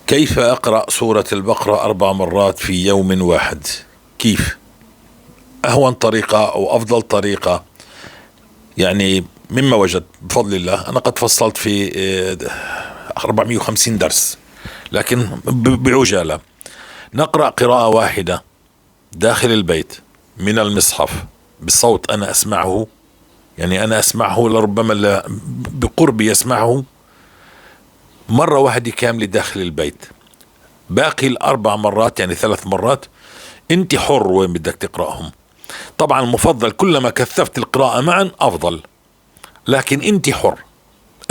كيف أقرأ سورة البقرة 4 مرات في يوم واحد؟ كيف؟ أهون طريقة أو أفضل طريقة، يعني مما وجدت بفضل الله. أنا قد فصلت في 450 درس، لكن بعجالة. نقرأ قراءة واحدة داخل البيت من المصحف بصوت أنا أسمعه، يعني أنا أسمعه لربما بقربي يسمعه، مرة واحدة كاملة داخل البيت. باقي ال4 مرات يعني 3 مرات انت حر وين بدك تقرأهم. طبعا المفضل كلما كثفت القراءة معا أفضل، لكن انت حر.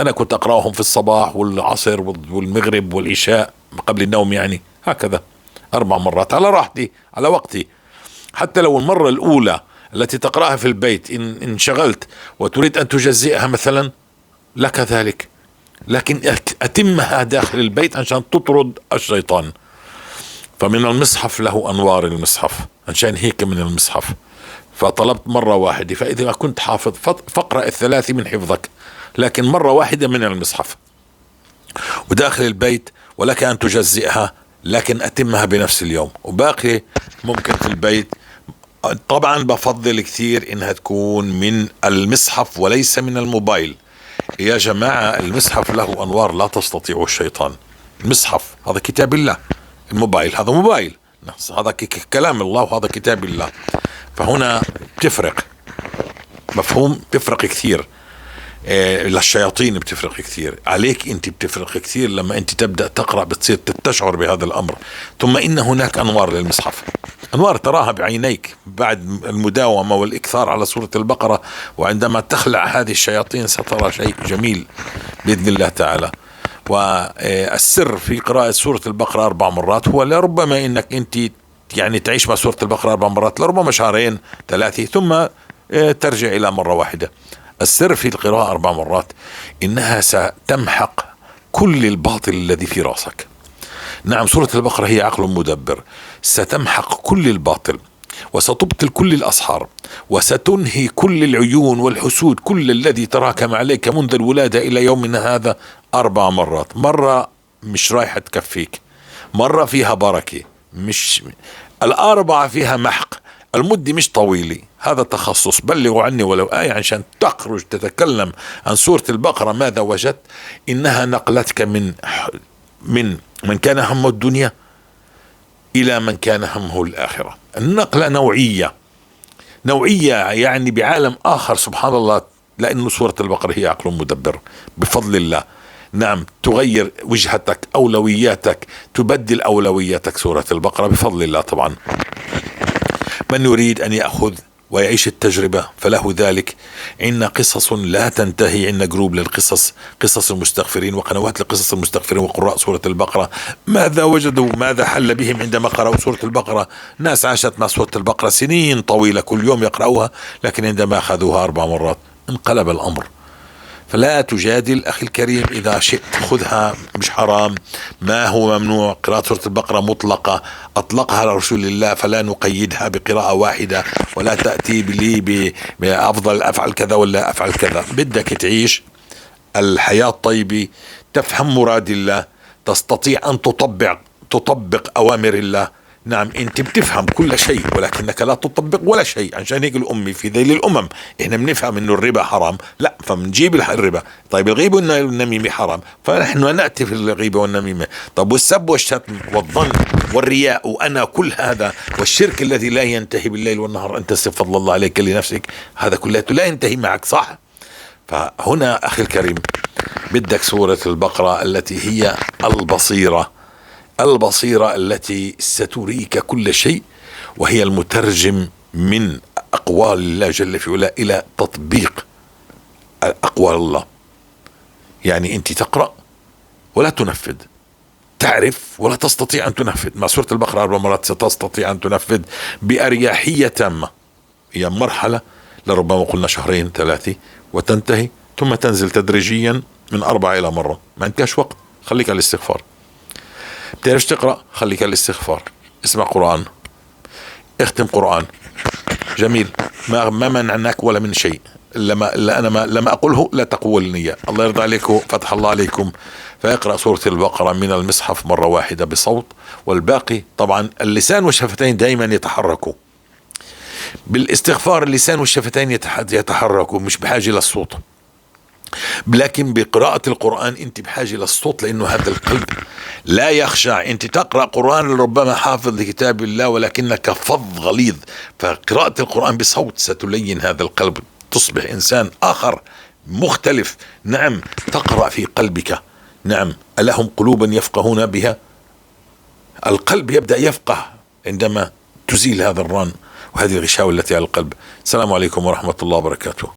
أنا كنت أقرأهم في الصباح والعصر والمغرب والعشاء قبل النوم، يعني هكذا 4 مرات على راحتي على وقتي. حتى لو المرة الأولى التي تقرأها في البيت إن انشغلت وتريد أن تجزئها مثلا لك ذلك، لكن أتمها داخل البيت عشان تطرد الشيطان. فمن المصحف له أنوار المصحف، عشان هيك من المصحف فطلبت مرة واحدة. فإذا كنت حافظ فاقرأ ال3 من حفظك، لكن مرة واحدة من المصحف وداخل البيت، ولك أن تجزئها لكن أتمها بنفس اليوم. وباقي ممكن في البيت. طبعا بفضل كثير إنها تكون من المصحف وليس من الموبايل. يا جماعة المصحف له أنوار لا تستطيع الشيطان. المصحف هذا كتاب الله، الموبايل هذا موبايل، هذا كلام الله وهذا كتاب الله. فهنا بتفرق، مفهوم؟ بتفرق كثير. للشياطين بتفرق كثير، عليك انت بتفرق كثير. لما انت تبدأ تقرأ بتصير تشعر بهذا الأمر. ثم إن هناك أنوار للمصحف، أنوار تراها بعينيك بعد المداومة والإكثار على سورة البقرة، وعندما تخلع هذه الشياطين سترى شيء جميل بإذن الله تعالى. والسر في قراءة سورة البقرة 4 مرات هو لربما إنك أنت يعني تعيش مع سورة البقرة 4 مرات، لربما شهرين 3 ثم ترجع إلى مرة واحدة. السر في القراءة 4 مرات إنها ستمحق كل الباطل الذي في رأسك. نعم، سورة البقرة هي عقل مدبر، ستمحق كل الباطل وستبطل كل الأسحار وستنهي كل العيون والحسود، كل الذي تراكم عليك منذ الولادة إلى يومنا هذا 4 مرات. مرة مش رايحة تكفيك، مرة فيها بركة، مش ال4 فيها محق. المدة مش طويلة، هذا تخصص. بلغوا عني ولو آية عشان تخرج تتكلم عن سورة البقرة. ماذا وجدت؟ إنها نقلتك من كان همه الدنيا إلى من كان همه الآخرة. النقلة نوعية يعني بعالم آخر، سبحان الله. لأن سورة البقرة هي عقل مدبر بفضل الله. نعم، تغير وجهتك، أولوياتك، تبدل أولوياتك سورة البقرة بفضل الله. طبعا من يريد أن يأخذ ويعيش التجربة فله ذلك. عندنا قصص لا تنتهي، عندنا جروب للقصص، قصص المستغفرين وقنوات لقصص المستغفرين وقراء سورة البقرة. ماذا وجدوا؟ ماذا حل بهم عندما قرأوا سورة البقرة؟ ناس عاشت مع سورة البقرة سنين طويلة كل يوم يقرأوها، لكن عندما أخذوها 4 مرات انقلب الأمر. فلا تجادل أخي الكريم، إذا شئت خذها، مش حرام. ما هو ممنوع؟ قراءة سورة البقرة مطلقة، أطلقها رسول الله، فلا نقيدها بقراءة واحدة، ولا تأتي لي بأفضل أفعل كذا ولا أفعل كذا. بدك تعيش الحياة الطيبة، تفهم مراد الله، تستطيع أن تطبق أوامر الله. نعم، انت بتفهم كل شيء ولكنك لا تطبق ولا شيء. عشان هيك الأمة في ذيل الأمم احنا بنفهم انه الربا حرام، لا فبنجيب الربا. طيب الغيبة والنميمة حرام، فنحن نأتي في الغيبة والنميمة. طب والسب والشتم والظن والرياء وأنا كل هذا والشرك الذي لا ينتهي بالليل والنهار، أنت فضل الله عليك لنفسك، هذا كله لا ينتهي معك، صح؟ فهنا أخي الكريم بدك سورة البقرة التي هي البصيرة التي ستريك كل شيء، وهي المترجم من أقوال الله جل في علاه إلى تطبيق أقوال الله. يعني أنت تقرأ ولا تنفذ، تعرف ولا تستطيع أن تنفذ. مع سورة البقرة 4 مرات ستستطيع أن تنفذ بأريحية تامة. هي مرحلة لربما قلنا شهرين 3 وتنتهي، ثم تنزل تدريجيا من 4 إلى مرة. ما عندكش وقت، خليك على الاستغفار. بتعرفش تقرأ، خليك على الاستغفار. اسمع قرآن، اختم قرآن، جميل، ما منعناك ولا من شيء. لما أقوله لا تقوى النية. الله يرضى عليكم، فتح الله عليكم. فيقرأ سورة البقرة من المصحف مرة واحدة بصوت، والباقي طبعا اللسان والشفتين دائما يتحركوا. بالاستغفار اللسان والشفتين يتحركوا، مش بحاجة للصوت. لكن بقراءة القرآن انت بحاجة للصوت، لانه هذا القلب لا يخشع. انت تقرأ قرآن ربما حافظ لكتاب الله ولكنك فظ غليظ، فقراءة القرآن بصوت ستلين هذا القلب، تصبح انسان اخر مختلف. نعم، تقرأ في قلبك. نعم، ألهم قلوبا يفقهون بها؟ القلب يبدأ يفقه عندما تزيل هذا الران وهذه الغشاوة التي على القلب. السلام عليكم ورحمة الله وبركاته.